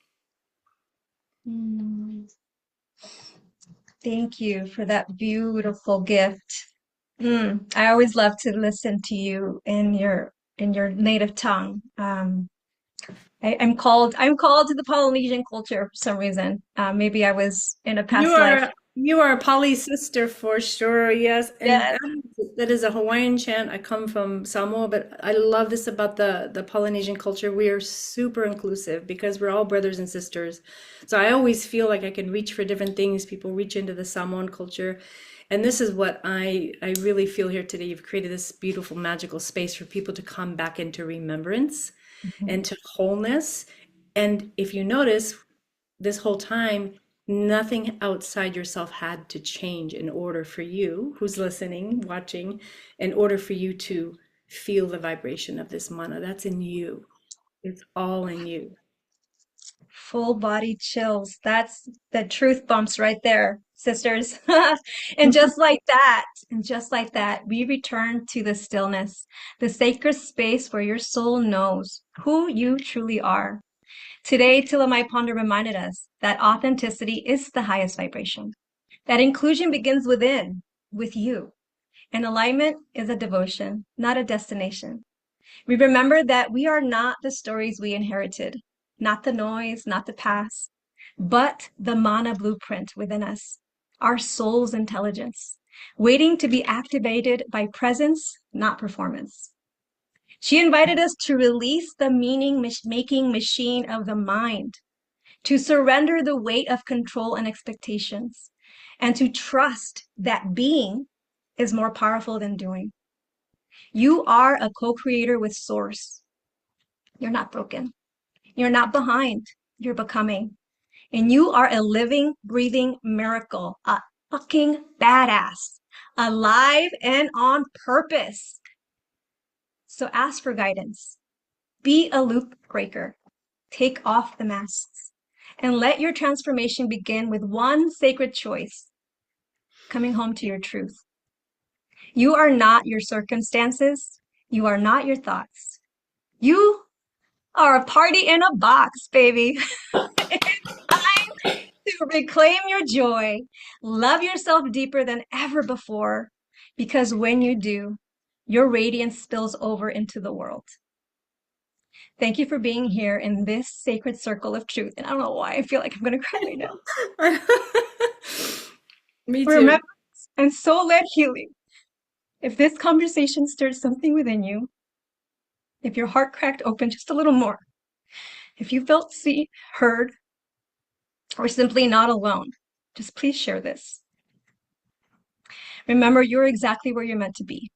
Thank you for that beautiful gift. I always love to listen to you in your native tongue. I'm called to the Polynesian culture for some reason. Maybe I was in a past life. You are a Pali sister for sure, yes. And Yes. that is a Hawaiian chant. I come from Samoa, but I love this about the Polynesian culture. We are super inclusive because we're all brothers and sisters. So I always feel like I can reach for different things. People reach into the Samoan culture. And this is what I really feel here today. You've created this beautiful, magical space for people to come back into remembrance and to wholeness. And if you notice, this whole time, nothing outside yourself had to change in order for you, who's listening, watching, in order for you to feel the vibration of this mana. That's in you. It's all in you. Full body chills. That's the truth bumps right there, sisters. And just like that, we return to the stillness, the sacred space where your soul knows who you truly are. Today, Tilomai Ponder reminded us that authenticity is the highest vibration, that inclusion begins within, with you, and alignment is a devotion, not a destination. We remember that we are not the stories we inherited, not the noise, not the past, but the mana blueprint within us, our soul's intelligence, waiting to be activated by presence, not performance. She invited us to release the meaning making machine of the mind, to surrender the weight of control and expectations, and to trust that being is more powerful than doing. You are a co-creator with Source. You're not broken. You're not behind. You're becoming. And you are a living, breathing miracle, a fucking badass, alive and on purpose. So ask for guidance. Be a loop breaker. Take off the masks and let your transformation begin with one sacred choice, coming home to your truth. You are not your circumstances. You are not your thoughts. You are a party in a box, baby. It's time to reclaim your joy. Love yourself deeper than ever before, because when you do, your radiance spills over into the world. Thank you for being here in this sacred circle of truth. And I don't know why I feel like I'm going to cry right now. Me too. Remembrance and soul-led healing. If this conversation stirred something within you, if your heart cracked open just a little more, if you felt seen, heard, or simply not alone, just please share this. Remember, you're exactly where you're meant to be.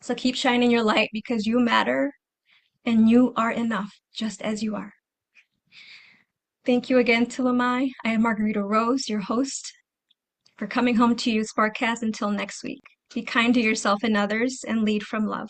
So keep shining your light because you matter and you are enough just as you are. Thank you again, Tilomai. I am Margarita Rose, your host, for coming home to You Sparkcast. Until next week. Be kind to yourself and others and lead from love.